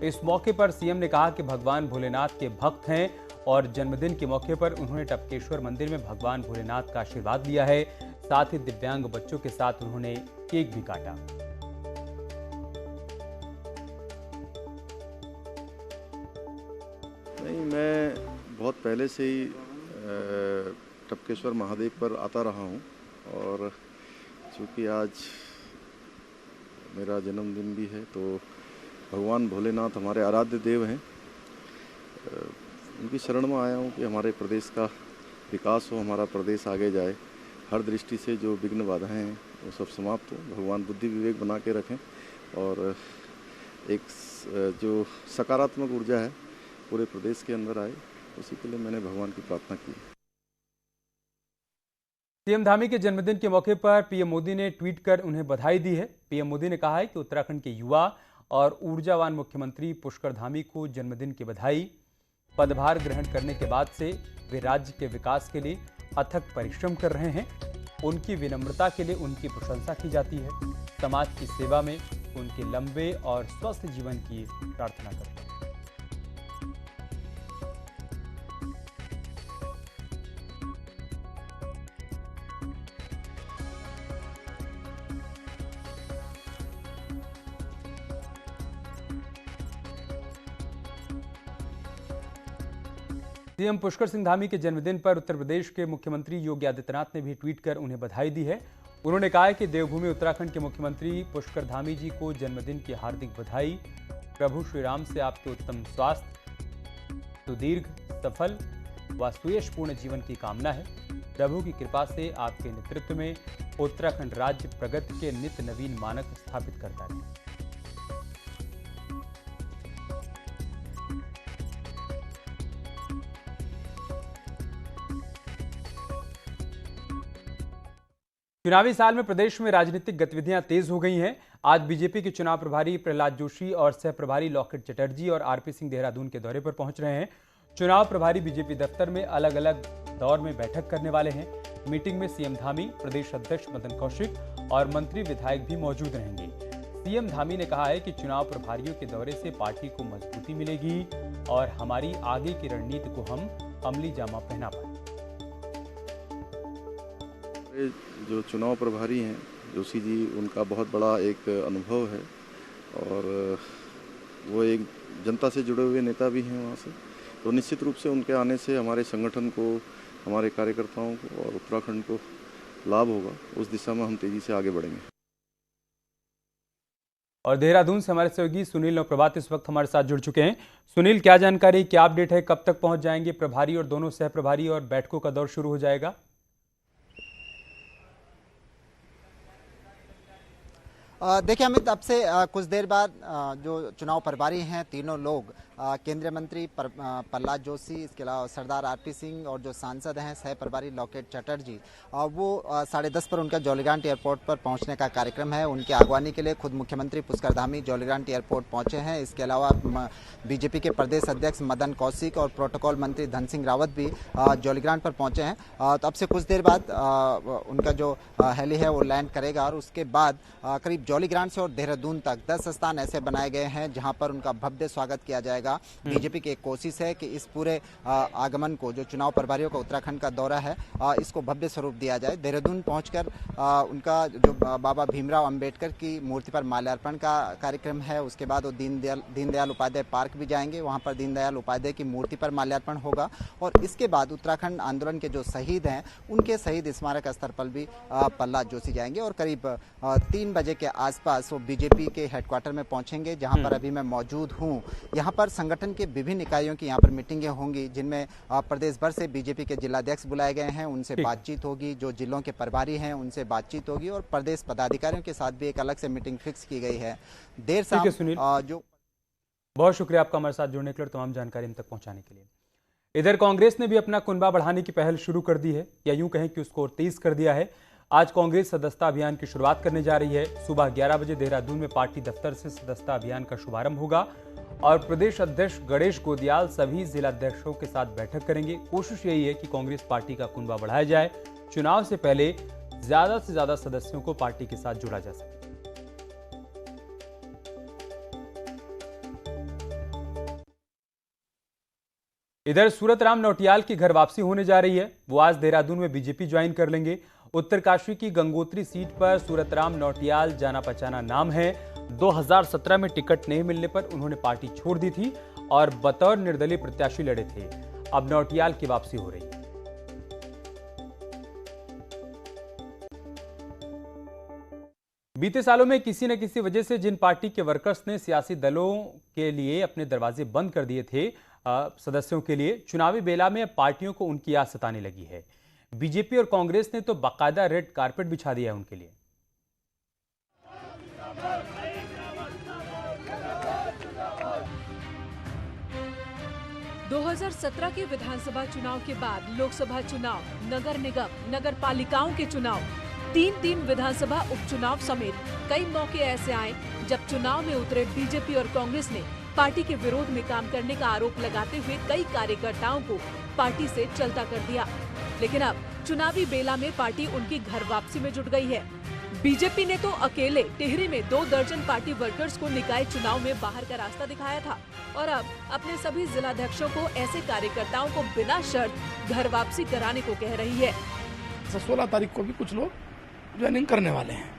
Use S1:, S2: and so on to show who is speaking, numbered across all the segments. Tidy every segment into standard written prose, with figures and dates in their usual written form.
S1: इस मौके पर सीएम ने कहा कि भगवान भोलेनाथ के भक्त हैं और जन्मदिन के मौके पर उन्होंने टपकेश्वर मंदिर में भगवान भोलेनाथ का आशीर्वाद लिया है। साथ ही दिव्यांग बच्चों के साथ उन्होंने केक भी काटा।
S2: नहीं, मैं बहुत पहले से ही टपकेश्वर महादेव पर आता रहा हूँ और चूँकि आज मेरा जन्मदिन भी है तो भगवान भोलेनाथ हमारे आराध्य देव हैं। उनकी शरण में आया हूँ कि हमारे प्रदेश का विकास हो, हमारा प्रदेश आगे जाए, हर दृष्टि से जो विघ्न बाधाएं हैं वो सब समाप्त हो, भगवान बुद्धि विवेक बना के रखें और एक जो सकारात्मक ऊर्जा है पूरे प्रदेश के अंदर आए, उसी के लिए मैंने भगवान की प्रार्थना की।
S1: सीएम धामी के जन्मदिन के मौके पर पीएम मोदी ने ट्वीट कर उन्हें बधाई दी है। पीएम मोदी ने कहा है कि उत्तराखंड के युवा और ऊर्जावान मुख्यमंत्री पुष्कर धामी को जन्मदिन की बधाई। पदभार ग्रहण करने के बाद से वे राज्य के विकास के लिए अथक परिश्रम कर रहे हैं। उनकी विनम्रता के लिए उनकी प्रशंसा की जाती है। समाज की सेवा में उनके लंबे और स्वस्थ जीवन की प्रार्थना करते हैं। सीएम पुष्कर सिंह धामी के जन्मदिन पर उत्तर प्रदेश के मुख्यमंत्री योगी आदित्यनाथ ने भी ट्वीट कर उन्हें बधाई दी है। उन्होंने कहा है कि देवभूमि उत्तराखंड के मुख्यमंत्री पुष्कर धामी जी को जन्मदिन की हार्दिक बधाई। प्रभु श्री राम से आपके उत्तम स्वास्थ्य, सुदीर्घ, सफल व सुयशपूर्ण जीवन की कामना है। प्रभु की कृपा से आपके नेतृत्व में उत्तराखंड राज्य प्रगति के नित्य नवीन मानक स्थापित करता है। चुनावी साल में प्रदेश में राजनीतिक गतिविधियां तेज हो गई हैं। आज बीजेपी के चुनाव प्रभारी प्रहलाद जोशी और सह प्रभारी लॉकेट चटर्जी और आरपी सिंह देहरादून के दौरे पर पहुंच रहे हैं। चुनाव प्रभारी बीजेपी दफ्तर में अलग अलग दौर में बैठक करने वाले हैं। मीटिंग में सीएम धामी, प्रदेश अध्यक्ष मदन कौशिक और मंत्री विधायक भी मौजूद रहेंगे। सीएम धामी ने कहा है कि चुनाव प्रभारियों के दौरे से पार्टी को मजबूती मिलेगी और हमारी आगे की रणनीति को हम अमली जामा पहना पाएंगे।
S2: जो चुनाव प्रभारी हैं जोशी जी, उनका बहुत बड़ा एक अनुभव है और वो एक जनता से जुड़े हुए नेता भी हैं वहाँ से, तो निश्चित रूप से उनके आने से हमारे संगठन को, हमारे कार्यकर्ताओं को और उत्तराखंड को लाभ होगा। उस दिशा में हम तेजी से आगे बढ़ेंगे।
S1: और देहरादून से हमारे सहयोगी सुनील और प्रभात इस वक्त हमारे साथ जुड़ चुके हैं। सुनील, क्या जानकारी, क्या अपडेट है, कब तक पहुंच जाएंगे प्रभारी और दोनों सह प्रभारी और बैठकों का दौर शुरू हो जाएगा?
S3: देखिए अमित, अब से कुछ देर बाद जो चुनाव प्रभारी हैं तीनों लोग, केंद्रीय मंत्री प्रहलाद जोशी, इसके अलावा सरदार आरपी सिंह और जो सांसद हैं सह प्रभारी लॉकेट चटर्जी, वो 10:30 पर उनका जौलीग्रांट एयरपोर्ट पर पहुंचने का कार्यक्रम है। उनकी अगवानी के लिए खुद मुख्यमंत्री पुष्कर धामी जौलीग्रांट एयरपोर्ट पहुंचे हैं। इसके अलावा बीजेपी के प्रदेश अध्यक्ष मदन कौशिक और प्रोटोकॉल मंत्री धन सिंह रावत भी जौलीग्रांट पर पहुंचे हैं। तो अब से कुछ देर बाद उनका जो हेली है वो लैंड करेगा और उसके बाद करीब जौलीग्रांट से और देहरादून तक 10 स्थान ऐसे बनाए गए हैं जहां पर उनका भव्य स्वागत किया जाएगा। बीजेपी की एक कोशिश है कि इस पूरे आगमन को, जो चुनाव प्रभारियों का उत्तराखंड का दौरा है, इसको भव्य स्वरूप दिया जाए। देहरादून पहुंचकर उनका जो बाबा भीमराव अंबेडकर की मूर्ति पर माल्यार्पण का कार्यक्रम है, उसके बाद वो दीनदयाल उपाध्याय पार्क भी जाएंगे। वहां पर दीनदयाल उपाध्याय की मूर्ति पर माल्यार्पण होगा और इसके बाद उत्तराखंड आंदोलन के जो शहीद हैं उनके शहीद स्मारक स्थल पर भी प्रहलाद जोशी जाएंगे और करीब 3 बजे के आसपास वो बीजेपी के हेडक्वार्टर में पहुंचेंगे, जहां पर अभी मैं मौजूद हूं। यहां पर संगठन के विभिन्न इकाइयों की यहां पर मीटिंगें होंगी, जिनमें प्रदेश भर से बीजेपी के जिलाध्यक्ष बुलाए गए हैं, उनसे बातचीत होगी। जो जिलों के प्रभारी हैं उनसे बातचीत होगी और प्रदेश पदाधिकारियों के साथ भी एक अलग से मीटिंग फिक्स की गई है। देर शाम जो
S1: बहुत शुक्रिया आपका हमारे साथ जुड़ने के लिए, तमाम जानकारी हम तक पहुंचाने के लिए। इधर कांग्रेस ने भी अपना कुनबा बढ़ाने की पहल शुरू कर दी है, या यूं कहें कि उसको तेज कर दिया है। आज कांग्रेस सदस्यता अभियान की शुरुआत करने जा रही है। सुबह 11 बजे देहरादून में पार्टी दफ्तर से सदस्यता अभियान का शुभारंभ होगा और प्रदेश अध्यक्ष गणेश गोदियाल सभी जिलाध्यक्षों के साथ बैठक करेंगे। कोशिश यही है कि कांग्रेस पार्टी का कुनबा बढ़ाया जाए, चुनाव से पहले ज्यादा से ज्यादा सदस्यों को पार्टी के साथ जोड़ा जा सके। इधर सूरतराम नौटियाल की घर वापसी होने जा रही है। वो आज देहरादून में बीजेपी ज्वाइन कर लेंगे। उत्तरकाशी की गंगोत्री सीट पर सूरतराम नौटियाल जाना पहचाना नाम है। 2017 में टिकट नहीं मिलने पर उन्होंने पार्टी छोड़ दी थी और बतौर निर्दलीय प्रत्याशी लड़े थे। अब नौटियाल की वापसी हो रही है। बीते सालों में किसी न किसी वजह से जिन पार्टी के वर्कर्स ने सियासी दलों के लिए अपने दरवाजे बंद कर दिए थे सदस्यों के लिए, चुनावी बेला में पार्टियों को उनकी याद सताने लगी है। बीजेपी और कांग्रेस ने तो बाकायदा रेड कारपेट बिछा दिया है उनके लिए।
S4: दो 2017 के विधानसभा चुनाव के बाद लोकसभा चुनाव, नगर निगम, नगर पालिकाओं के चुनाव, तीन विधानसभा उपचुनाव समेत कई मौके ऐसे आए जब चुनाव में उतरे बीजेपी और कांग्रेस ने पार्टी के विरोध में काम करने का आरोप लगाते हुए कई कार्यकर्ताओं को पार्टी से चलता कर दिया। लेकिन अब चुनावी बेला में पार्टी उनकी घर वापसी में जुट गई है। बीजेपी ने तो अकेले टिहरी में 2 दर्जन पार्टी वर्कर्स को निकाय चुनाव में बाहर का रास्ता दिखाया था और अब अपने सभी जिलाध्यक्षों को ऐसे कार्यकर्ताओं को बिना शर्त घर वापसी कराने को कह रही है।
S5: 16 तारीख को भी कुछ लोग ज्वाइनिंग करने वाले हैं,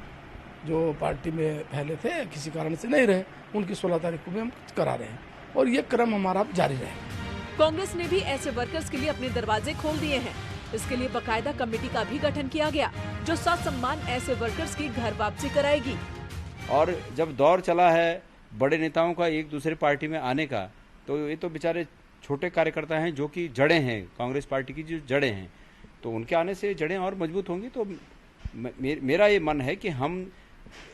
S5: जो पार्टी में पहले थे किसी कारण से नहीं रहे, उनकी 16 तारीख को भी हम करा रहे हैं और ये क्रम हमारा जारी रहेगा।
S4: कांग्रेस ने भी ऐसे वर्कर्स के लिए अपने दरवाजे खोल दिए हैं। इसके लिए बाकायदा कमेटी का भी गठन किया गया जो ससम्मान ऐसे वर्कर्स की घर वापसी कराएगी।
S6: और जब दौर चला है बड़े नेताओं का एक दूसरे पार्टी में आने का, तो ये तो बेचारे छोटे कार्यकर्ता हैं जो कि जड़ें हैं, कांग्रेस पार्टी की जो जड़ें हैं, तो उनके आने से जड़ें और मजबूत होंगी। तो मेरा ये मन है कि हम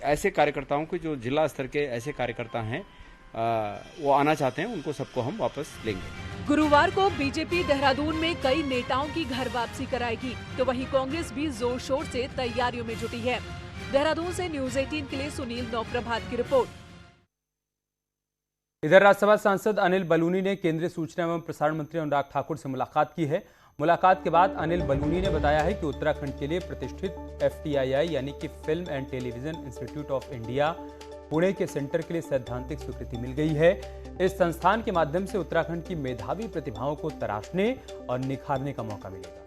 S6: ऐसे कार्यकर्ताओं को, जो जिला स्तर के ऐसे कार्यकर्ता हैं वो आना चाहते हैं, उनको सबको हम वापस लेंगे।
S4: गुरुवार को बीजेपी देहरादून में कई नेताओं की घर वापसी कराएगी, तो वहीं कांग्रेस भी जोर शोर से तैयारियों में जुटी है। देहरादून से न्यूज़ 18 के लिए सुनील नौप्रभात की रिपोर्ट।
S1: इधर राज्यसभा सांसद अनिल बलूनी ने केंद्रीय सूचना एवं प्रसारण मंत्री अनुराग ठाकुर से मुलाकात की है। मुलाकात के बाद अनिल बलूनी ने बताया है कि उत्तराखंड के लिए प्रतिष्ठित FTII यानी कि film and television institute of India Pune के सेंटर के लिए सैद्धांतिक स्वीकृति मिल गई है। इस संस्थान के माध्यम से उत्तराखंड की मेधावी प्रतिभाओं को तराशने और निखारने का मौका मिलेगा।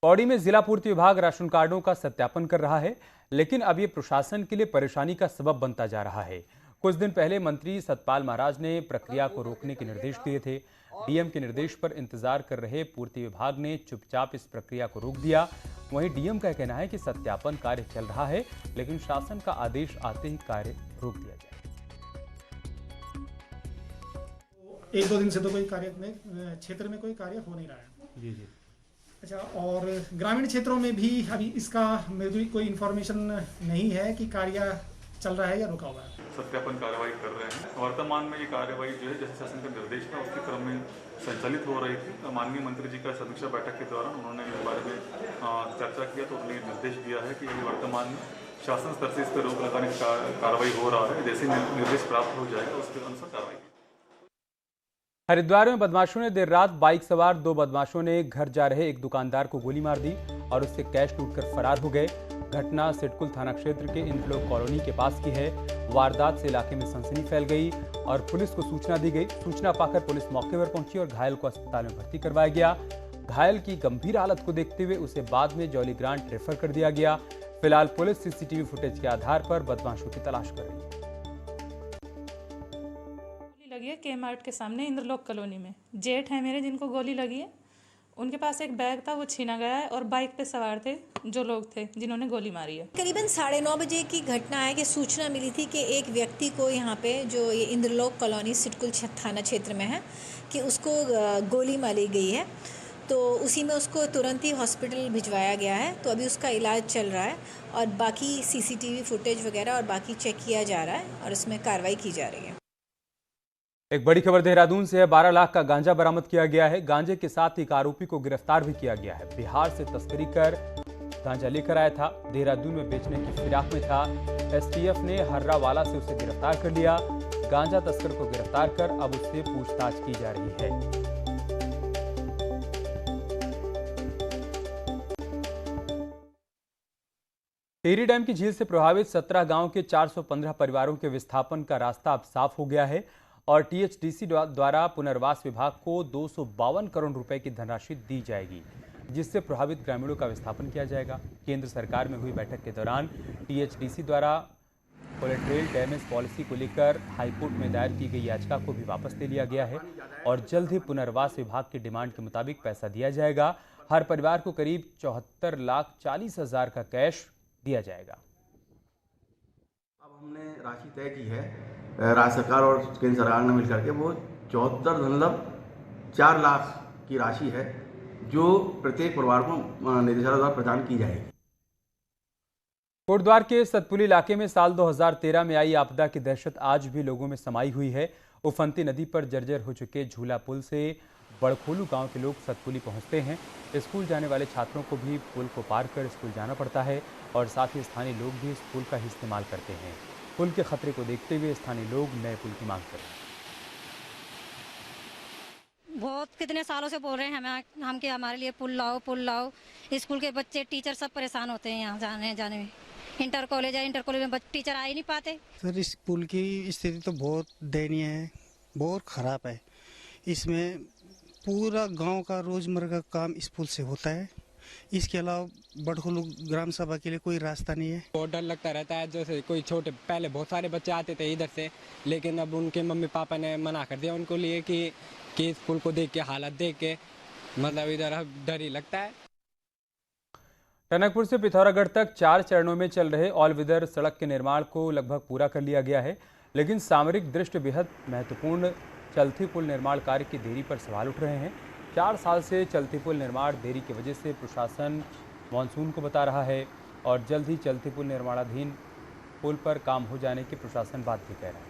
S1: पौड़ी में जिला पूर्ति विभाग राशन कार्डों का सत्यापन कर रहा है, लेकिन अब ये प्रशासन के लिए परेशानी का सबब बनता जा रहा है। कुछ दिन पहले मंत्री सतपाल महाराज ने प्रक्रिया को रोकने के निर्देश दिए थे। डीएम के निर्देश पर इंतजार कर रहे पूर्ति विभाग ने चुपचाप इस प्रक्रिया को रोक दिया। वहीं डीएम का कहना है कि सत्यापन कार्य चल रहा है, लेकिन शासन का आदेश आते ही कार्य रोक दिया जाए।
S7: 1-2 दिन से तो कोई कार्य में क्षेत्र में कोई कार्य हो नहीं रहा है। जी। अच्छा, और ग्रामीण क्षेत्रों में भी अभी इसका मेरी कोई इन्फॉर्मेशन नहीं है कि कार्य चल रहा है या रुका हुआ है।
S8: सत्यापन कार्रवाई कर रहे हैं। वर्तमान में ये कार्रवाई जो है जैसे शासन का निर्देश था उसके क्रम में संचालित हो रही थी। माननीय मंत्री जी का समीक्षा बैठक के दौरान उन्होंने इस बारे में चर्चा किया, तो उन्होंने निर्देश दिया है कि वर्तमान में शासन स्तर से इस पर रोक लगाने की कार्रवाई हो रहा है। जैसे निर्देश प्राप्त हो जाएगा उसके अनुसार कार्रवाई।
S1: हरिद्वार में बदमाशों ने देर रात बाइक सवार 2 बदमाशों ने घर जा रहे एक दुकानदार को गोली मार दी और उससे कैश लूटकर फरार हो गए। घटना सिडकुल थाना क्षेत्र के इंद्रलोक कॉलोनी के पास की है। वारदात से इलाके में सनसनी फैल गई और पुलिस को सूचना दी गई। सूचना पाकर पुलिस मौके पर पहुंची और घायल को अस्पताल में भर्ती करवाया गया। घायल की गंभीर हालत को देखते हुए उसे बाद में जौली ग्रांट रेफर कर दिया गया। फिलहाल पुलिस सीसीटीवी फुटेज के आधार पर बदमाशों की तलाश कर रही है।
S9: लगी है के-मार्ट के सामने इंद्रलोक कॉलोनी में। जेठ है मेरे जिनको गोली लगी है, उनके पास एक बैग था वो छीना गया है और बाइक पे सवार थे जो लोग थे जिन्होंने गोली मारी है।
S10: करीबन 9:30 बजे की घटना है कि सूचना मिली थी कि एक व्यक्ति को यहाँ पे जो ये इंद्रलोक कॉलोनी सिडकुल थाना क्षेत्र में है कि उसको गोली मारी गई है, तो उसी में उसको तुरंत ही हॉस्पिटल भिजवाया गया है। तो अभी उसका इलाज चल रहा है और बाकी सीसीटीवी फुटेज वगैरह और बाकी चेक किया जा रहा है और उसमें कार्रवाई की जा रही है।
S1: एक बड़ी खबर देहरादून से है। 12 लाख का गांजा बरामद किया गया है। गांजे के साथ एक आरोपी को गिरफ्तार भी किया गया है। बिहार से तस्करी कर गांजा लेकर आया था, देहरादून में बेचने की फिराक में था। एसटीएफ ने हर्रावाला से उसे गिरफ्तार कर लिया। गांजा तस्कर को गिरफ्तार कर अब उससे पूछताछ की जा रही है। टिहरी डैम की झील से प्रभावित 17 गांव के 415 परिवारों के विस्थापन का रास्ता अब साफ हो गया है और टीएचडीसी द्वारा पुनर्वास विभाग को 252 करोड़ रुपए की धनराशि दी जाएगी, जिससे प्रभावित ग्रामीणों का विस्थापन किया जाएगा। केंद्र सरकार में हुई बैठक के दौरान टीएचडीसी द्वारा कोलेट्रेल डैमेज पॉलिसी को लेकर हाईकोर्ट में दायर की गई याचिका को भी वापस ले लिया गया है और जल्द ही पुनर्वास विभाग की डिमांड के मुताबिक पैसा दिया जाएगा। हर परिवार को करीब 74,40,000 का कैश दिया जाएगा।
S11: अब हमने राशि तय की है, राज्य सरकार और केंद्र सरकार ने मिलकर के, वो 74.4 लाख की राशि है जो प्रत्येक परिवार को निदेशालय द्वारा प्रदान की जाएगी।
S1: कोटद्वार के सतपुली इलाके में साल 2013 में आई आपदा की दहशत आज भी लोगों में समाई हुई है। उफनती नदी पर जर्जर हो चुके झूला पुल से बड़खोलू गांव के लोग सतपुली पहुंचते हैं। स्कूल जाने वाले छात्रों को भी पुल को पार कर स्कूल जाना पड़ता है और साथ ही स्थानीय लोग भी इस पुल का ही इस्तेमाल करते हैं। पुल के खतरे को देखते हुए स्थानीय लोग नए पुल की मांग कर रहे हैं।
S12: बहुत कितने सालों से बोल रहे हैं हम कि हमारे लिए पुल लाओ पुल लाओ। स्कूल के बच्चे टीचर सब परेशान होते हैं यहाँ जाने में। इंटर कॉलेज में टीचर आ ही नहीं पाते।
S13: सर, इस पुल की स्थिति तो बहुत दयनीय है, बहुत खराब है। इसमें पूरा गांव का रोजमर्रा का काम इस पुल से होता है। इसके अलावा बड़खोलू ग्राम सभा के लिए कोई रास्ता नहीं है।
S14: बहुत डर लगता रहता है। जैसे कोई छोटे पहले बहुत सारे बच्चे आते थे इधर से, लेकिन अब उनके मम्मी पापा ने मना कर दिया उनको लिए कि इस पुल को देख के, हालत देख के, मतलब इधर डर ही लगता है।
S1: टनकपुर से पिथौरागढ़ तक 4 चरणों में चल रहे ऑल वेदर सड़क के निर्माण को लगभग पूरा कर लिया गया है, लेकिन सामरिक दृष्टि बेहद महत्वपूर्ण चलती पुल निर्माण कार्य की देरी पर सवाल उठ रहे हैं। 4 साल से चलती पुल निर्माण देरी की वजह से प्रशासन मानसून को बता रहा है और जल्द ही चलती पुल निर्माणाधीन पुल पर काम हो जाने की प्रशासन बात भी कह रहा है।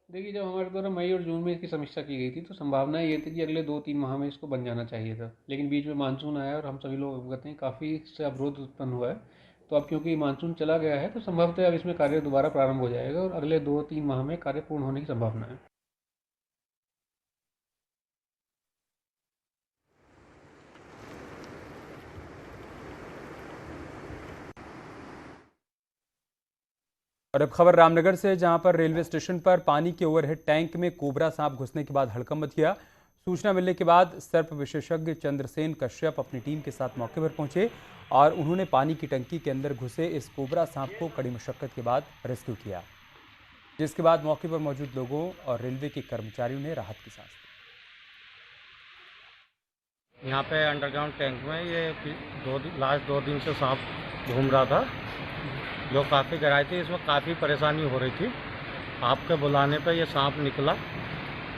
S15: देखिए, जब हमारे द्वारा मई और जून में इसकी समीक्षा की गई थी तो संभावना ये थी कि अगले 2-3 माह में इसको बन जाना चाहिए था, लेकिन बीच में मानसून आया और हम सभी लोग अवगत हैं, काफ़ी इससे अवरोध उत्पन्न हुआ है। तो अब क्योंकि मानसून चला गया है तो संभवतः अब इसमें कार्य दोबारा प्रारंभ हो जाएगा और अगले 2-3 माह में कार्य पूर्ण होने की संभावना है।
S1: और अब खबर रामनगर से, जहां पर रेलवे स्टेशन पर पानी के ओवरहेड टैंक में कोबरा सांप घुसने के बाद हड़कंप मच गया। सूचना मिलने के बाद सर्प विशेषज्ञ चंद्रसेन कश्यप अपनी टीम के साथ मौके पर पहुंचे और उन्होंने पानी की टंकी के अंदर घुसे इस कोबरा सांप को कड़ी मशक्कत के बाद रेस्क्यू किया, जिसके बाद मौके पर मौजूद लोगों और रेलवे के कर्मचारियों ने राहत की सांस ली।
S16: यहाँ पे अंडरग्राउंड टैंक में ये लास्ट 2 दिन से सांप घूम रहा था, जो काफ़ी गहराई थी। इसमें काफ़ी परेशानी हो रही थी। आपके बुलाने पर यह सांप निकला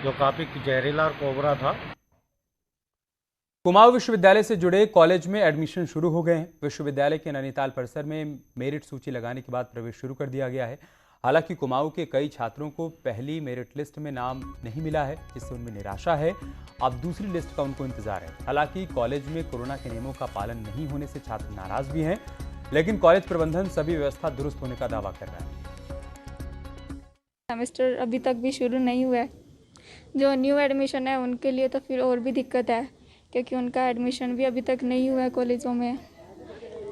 S16: जो काफ़ी जहरीला और कोबरा था।
S1: कुमाऊं विश्वविद्यालय से जुड़े कॉलेज में एडमिशन शुरू हो गए हैं। विश्वविद्यालय के नैनीताल परिसर में मेरिट सूची लगाने के बाद प्रवेश शुरू कर दिया गया है। हालांकि कुमाऊं के कई छात्रों को पहली मेरिट लिस्ट में नाम नहीं मिला है, जिससे उनमें निराशा है। अब दूसरी लिस्ट का उनको इंतजार है। हालांकि कॉलेज में कोरोना के नियमों का पालन नहीं होने से छात्र नाराज भी हैं, लेकिन कॉलेज प्रबंधन सभी व्यवस्था दुरुस्त होने का दावा कर रहा है।
S17: सेमेस्टर अभी तक भी शुरू नहीं हुआ है। जो न्यू एडमिशन है उनके लिए तो फिर और भी दिक्कत है, क्योंकि उनका एडमिशन भी अभी तक नहीं हुआ है। कॉलेजों में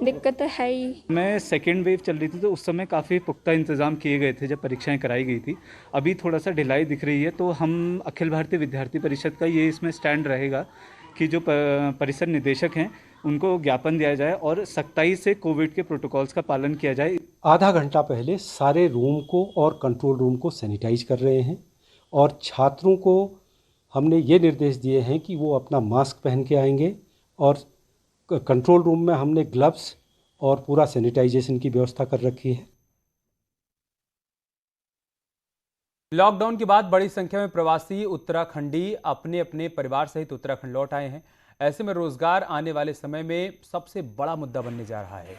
S17: दिक्कत तो है ही।
S18: मैं सेकेंड वेव चल रही थी तो उस समय काफ़ी पुख्ता इंतज़ाम किए गए थे जब परीक्षाएं कराई गई थी। अभी थोड़ा सा ढिलाई दिख रही है, तो हम अखिल भारतीय विद्यार्थी परिषद का ये इसमें स्टैंड रहेगा कि जो परिसर निदेशक हैं उनको ज्ञापन दिया जाए और सख्ताई से कोविड के प्रोटोकॉल्स का पालन किया जाए।
S19: आधा घंटा पहले सारे रूम को और कंट्रोल रूम को सैनिटाइज कर रहे हैं और छात्रों को हमने ये निर्देश दिए हैं कि वो अपना मास्क पहन के आएंगे और कंट्रोल रूम में हमने ग्लव्स और पूरा सैनिटाइजेशन की व्यवस्था कर रखी है।
S1: लॉकडाउन के बाद बड़ी संख्या में प्रवासी उत्तराखंडी अपने अपने परिवार सहित उत्तराखंड लौट आए हैं। ऐसे में रोजगार आने वाले समय में सबसे बड़ा मुद्दा बनने जा रहा है।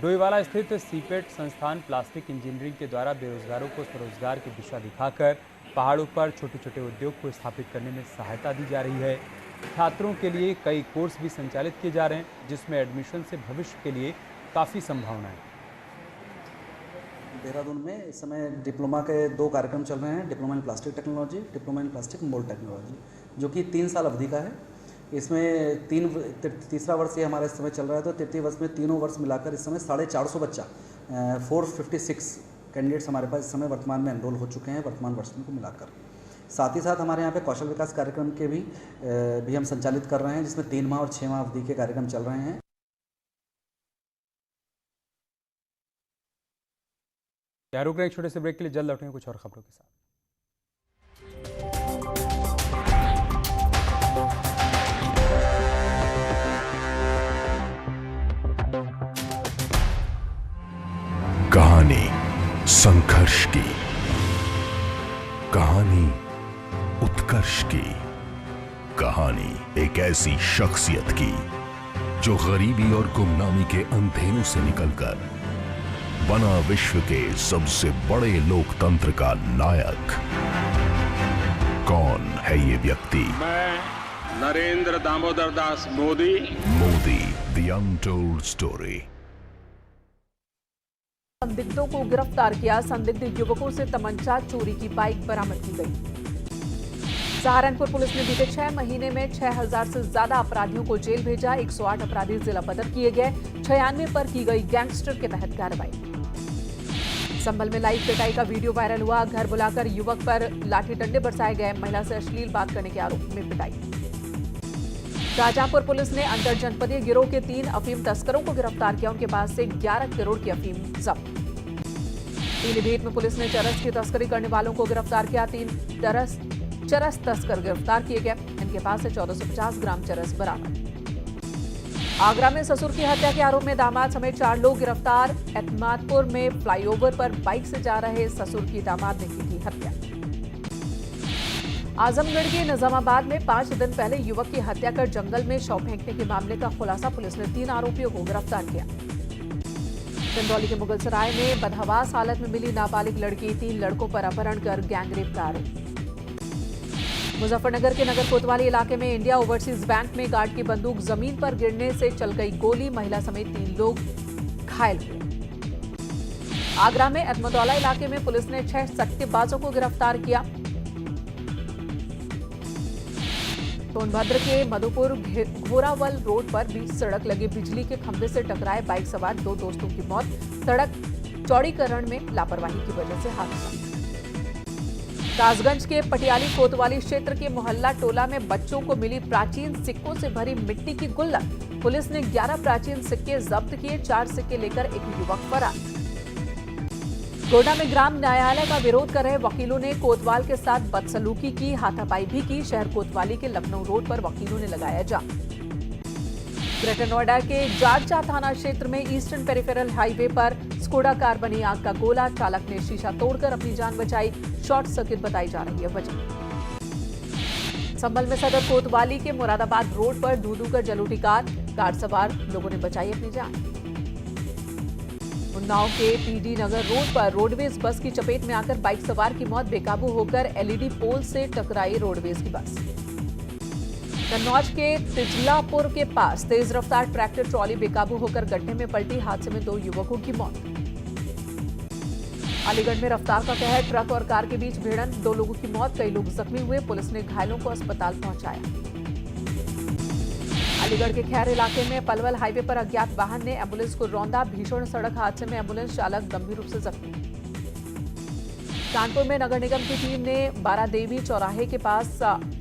S1: डोईवाला स्थित सीपेट संस्थान प्लास्टिक इंजीनियरिंग के द्वारा बेरोजगारों को स्वरोजगार की दिशा दिखाकर पहाड़ों पर छोटे छोटे उद्योग को स्थापित करने में सहायता दी जा रही है। छात्रों के लिए कई कोर्स भी संचालित किए जा रहे हैं, जिसमें एडमिशन से भविष्य के लिए काफ़ी संभावना है।
S20: देहरादून में इस समय डिप्लोमा के 2 कार्यक्रम चल रहे हैं, diploma in plastic technology, diploma in plastic mould technology, जो कि 3 साल अवधि का है। इसमें तीसरा वर्ष ये हमारा इस समय चल रहा है, तो तृतीय वर्ष में तीनों वर्ष मिलाकर इस समय 450 बच्चा 456 कैंडिडेट्स हमारे पास इस समय वर्तमान में एनरोल हो चुके हैं वर्तमान वर्ष में को मिलाकर। साथ ही साथ हमारे यहाँ पे कौशल विकास कार्यक्रम के भी हम संचालित कर रहे हैं, जिसमें 3 माह और 6 माह अवधि के कार्यक्रम चल रहे हैं।
S1: रुक रहे हैं छोटे से ब्रेक के लिए, जल्द लौटेंगे कुछ और खबरों के साथ।
S21: कहानी संघर्ष की, कहानी उत्कर्ष की, कहानी एक ऐसी शख्सियत की जो गरीबी और गुमनामी के अंधेरों से निकलकर बना विश्व के सबसे बड़े लोकतंत्र का नायक। कौन है ये व्यक्ति?
S22: मैं Narendra Damodar Das Modi.
S21: Modi, the untold story.
S4: संदिग्धों को गिरफ्तार किया, संदिग्ध युवकों से तमंचा चोरी की बाइक बरामद की गई। सहारनपुर पुलिस ने बीते 6 महीने में 6000 से ज्यादा अपराधियों को जेल भेजा, 108 अपराधी जिला बदर किए गए, 96 पर की गई गैंगस्टर के तहत कार्रवाई। संभल में लाइव पिटाई का वीडियो वायरल हुआ, घर बुलाकर युवक पर लाठी डंडे बरसाए गए, महिला से अश्लील बात करने के आरोप में पिटाई। शाहजहांपुर पुलिस ने अंतर जनपदीय गिरोह के 3 अफीम तस्करों को गिरफ्तार किया, उनके पास से 11 करोड़ की अफीम जब्त। पीलीभीत में पुलिस ने चरस की तस्करी करने वालों को गिरफ्तार किया, 3 चरस तस्कर गिरफ्तार किए गए, इनके पास से 1450 ग्राम चरस बरामद। आगरा में ससुर की हत्या के आरोप में दामाद समेत 4 लोग गिरफ्तार, एतमादपुर में फ्लाईओवर पर बाइक से जा रहे ससुर की दामाद ने की थी हत्या। आजमगढ़ के निजामाबाद में 5 दिन पहले युवक की हत्या कर जंगल में शव फेंकने के मामले का खुलासा, पुलिस ने 3 आरोपियों को गिरफ्तार किया। चंदौली के मुगलसराय में बदहवास हालत में मिली नाबालिग लड़की, 3 लड़कों पर अपहरण कर गैंगरेप का आरोप। मुजफ्फरनगर के नगर कोतवाली इलाके में इंडिया ओवरसीज बैंक में गार्ड की बंदूक जमीन पर गिरने से चल गई गोली, महिला समेत 3 लोग घायल हुए। आगरा में अहमदौला इलाके में पुलिस ने 6 सट्टेबाजों को गिरफ्तार किया। सोनभद्र के मधुपुर घोरावल रोड पर बीच सड़क लगे बिजली के खंभे से टकराए बाइक सवार 2 दोस्तों की मौत, सड़क चौड़ीकरण में लापरवाही की वजह से हादसा। कासगंज के पटियाली कोतवाली क्षेत्र के मोहल्ला टोला में बच्चों को मिली प्राचीन सिक्कों से भरी मिट्टी की गुल्लक, पुलिस ने 11 प्राचीन सिक्के जब्त किए, 4 सिक्के लेकर एक युवक फरार। गोड्डा में ग्राम न्यायालय का विरोध कर रहे वकीलों ने कोतवाल के साथ बदसलूकी की, हाथापाई भी की, शहर कोतवाली के लखनऊ रोड पर वकीलों ने लगाया जाम। ग्रेटर नोएडा के जारचा थाना क्षेत्र में ईस्टर्न पेरिफेरल हाईवे पर स्कोडा कार बनी आग का गोला, चालक ने शीशा तोड़कर अपनी जान बचाई, शॉर्ट सर्किट बताई जा रही है वजह। संभल में सदर कोतवाली के मुरादाबाद रोड पर धू-धू कर जल उठी कार सवार लोगों ने बचाई अपनी जान। उन्नाव के पीडी नगर रोड पर रोडवेज बस की चपेट में आकर बाइक सवार की मौत, बेकाबू होकर एलईडी पोल से टकराई रोडवेज की बस। कन्नौज के तिजलापुर के पास तेज रफ्तार ट्रैक्टर ट्रॉली बेकाबू होकर गड्ढे में पलटी, हादसे में 2 युवकों की मौत। अलीगढ़ में रफ्तार का कहर, ट्रक और कार के बीच भिड़ंत, 2 लोगों की मौत, कई लोग जख्मी हुए, पुलिस ने घायलों को अस्पताल पहुंचाया। अलीगढ़ के खैर इलाके में पलवल हाईवे पर अज्ञात वाहन ने एम्बुलेंस को रौंदा, भीषण सड़क हादसे में एम्बुलेंस चालक गंभीर रूप से जख्मी। कानपुर में नगर निगम की टीम ने बारादेवी चौराहे के पास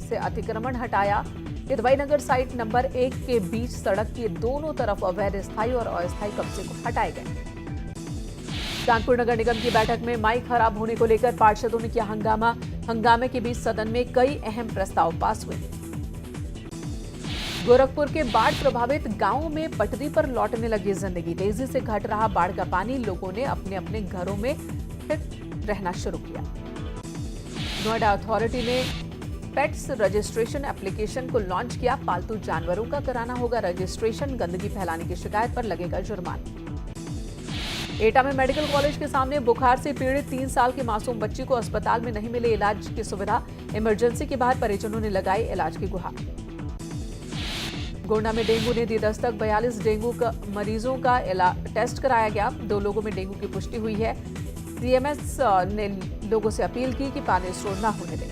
S4: से अतिक्रमण हटाया, हिदवाई नगर साइट नंबर 1 के बीच सड़क के दोनों तरफ अवैध स्थायी और अस्थायी कब्जे को हटाए गए। कानपुर नगर निगम की बैठक में माइक खराब होने को लेकर पार्षदों ने किया हंगामा, हंगामे के बीच सदन में कई अहम प्रस्ताव पास हुए। गोरखपुर के बाढ़ प्रभावित गांवों में पटरी पर लौटने लगी जिंदगी, तेजी से घट रहा बाढ़ का पानी, लोगों ने अपने अपने घरों में फिर रहना शुरू किया। नोएडा अथॉरिटी ने पेट्स रजिस्ट्रेशन एप्लीकेशन को लॉन्च किया, पालतू जानवरों का कराना होगा रजिस्ट्रेशन, गंदगी फैलाने की शिकायत पर लगेगा जुर्माना। एटा में मेडिकल कॉलेज के सामने बुखार से पीड़ित 3 साल की मासूम बच्ची को अस्पताल में नहीं मिले इलाज की सुविधा, इमरजेंसी के बाहर परिजनों ने लगाई इलाज की गुहार। गोंडा में डेंगू ने दी दस्तक, 42 डेंगू मरीजों का टेस्ट कराया गया, 2 लोगों में डेंगू की पुष्टि हुई है। सीएमएस ने लोगों से अपील की कि पानी स्टोर न होने दें।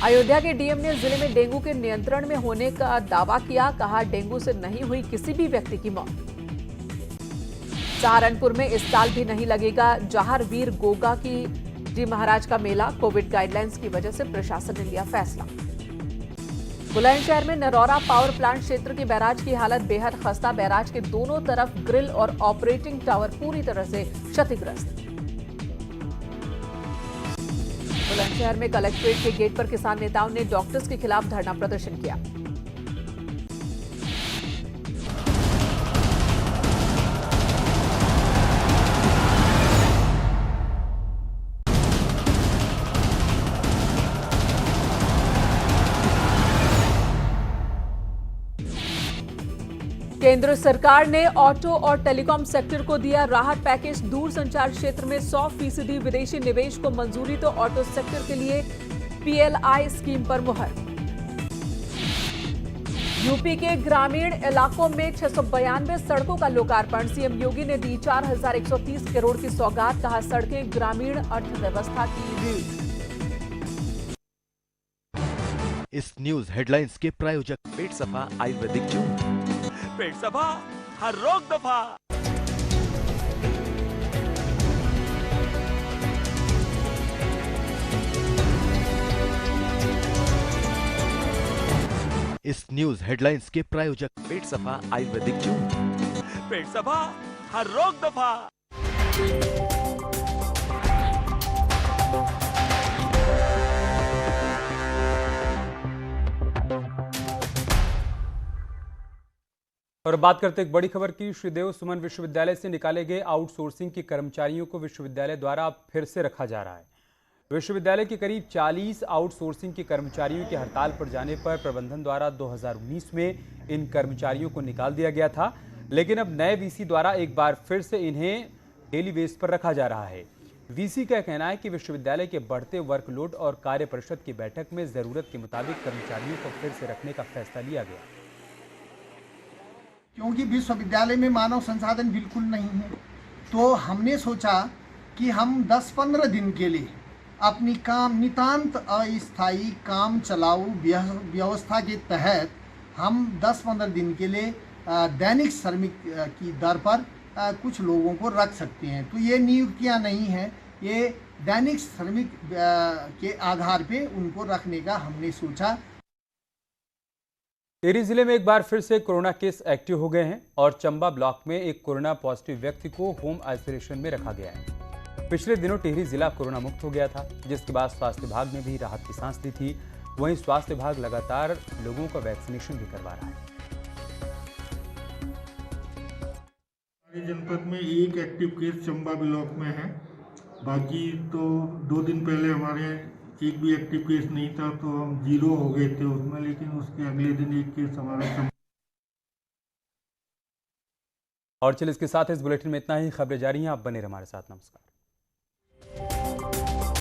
S4: अयोध्या के डीएम ने जिले में डेंगू के नियंत्रण में होने का दावा किया। कहा, डेंगू से नहीं हुई किसी भी व्यक्ति की मौत। सहारनपुर में इस साल भी नहीं लगेगा जहार वीर गोगा की जी महाराज का मेला। कोविड गाइडलाइंस की वजह से प्रशासन ने लिया फैसला। बुलंदशहर में नरौरा पावर प्लांट क्षेत्र के बैराज की हालत बेहद खस्ता। बैराज के दोनों तरफ ग्रिल और ऑपरेटिंग टावर पूरी तरह से क्षतिग्रस्त। बुलंदशहर में कलेक्ट्रेट के गेट पर किसान नेताओं ने डॉक्टर्स के खिलाफ धरना प्रदर्शन किया। केंद्र सरकार ने ऑटो और टेलीकॉम सेक्टर को दिया राहत पैकेज। दूर संचार क्षेत्र में 100% विदेशी निवेश को मंजूरी तो ऑटो सेक्टर के लिए पीएलआई स्कीम पर मुहर। यूपी के ग्रामीण इलाकों में 692 सड़कों का लोकार्पण। सीएम योगी ने दी 4130 करोड़ की सौगात। कहा, सड़कें ग्रामीण अर्थव्यवस्था की रीढ़।
S2: इस न्यूज हेडलाइंस के प्रायोजक पेट सफा आयुर्वेदिक जूस। पेट सफा, हर रोग दफा। इस न्यूज हेडलाइंस के प्रायोजक पेट सफा आयुर्वेदिक जूस। पेट सफा, हर रोग दफा।
S1: और बात करते एक बड़ी खबर की। श्री देव सुमन विश्वविद्यालय से निकाले गए आउटसोर्सिंग के कर्मचारियों को विश्वविद्यालय द्वारा अब फिर से रखा जा रहा है। विश्वविद्यालय के करीब 40 आउटसोर्सिंग के कर्मचारियों के हड़ताल पर जाने पर प्रबंधन द्वारा 2019 में इन कर्मचारियों को निकाल दिया गया था, लेकिन अब नए वीसी द्वारा एक बार फिर से इन्हें डेली बेस पर रखा जा रहा है। वीसी का कहना है कि विश्वविद्यालय के बढ़ते वर्कलोड और कार्य परिषद की बैठक में जरूरत के मुताबिक कर्मचारियों को फिर से रखने का फैसला लिया गया।
S3: क्योंकि विश्वविद्यालय में मानव संसाधन बिल्कुल नहीं है, तो हमने सोचा कि हम 10-15 दिन के लिए अपनी काम नितांत अस्थायी काम चलाऊ व्यवस्था के तहत हम 10-15 दिन के लिए दैनिक श्रमिक की दर पर कुछ लोगों को रख सकते हैं। तो ये नियुक्तियां नहीं है, ये दैनिक श्रमिक के आधार पे उनको रखने का हमने सोचा।
S1: टिहरी जिले में एक बार फिर से कोरोना केस एक्टिव हो गए हैं और चंबा ब्लॉक में एक कोरोना पॉजिटिव व्यक्ति को होम आइसोलेशन में रखा गया है। पिछले दिनों टिहरी जिला कोरोना मुक्त हो गया था, जिसके बाद स्वास्थ्य विभाग ने भी राहत की सांस ली थी। वहीं स्वास्थ्य विभाग लगातार लोगों का वैक्सीनेशन भी करवा रहा है।
S23: जनपद में एक एक्टिव केस चंबा ब्लॉक में है, बाकी तो 2 दिन पहले हमारे एक भी एक्टिव केस नहीं था, तो हम 0 हो गए थे उसमें, लेकिन उसके अगले दिन एक केस हमारा।
S1: और चलिए इसके साथ इस बुलेटिन में इतना ही। खबरें जारी हैं, आप बने रहिए हमारे साथ। नमस्कार।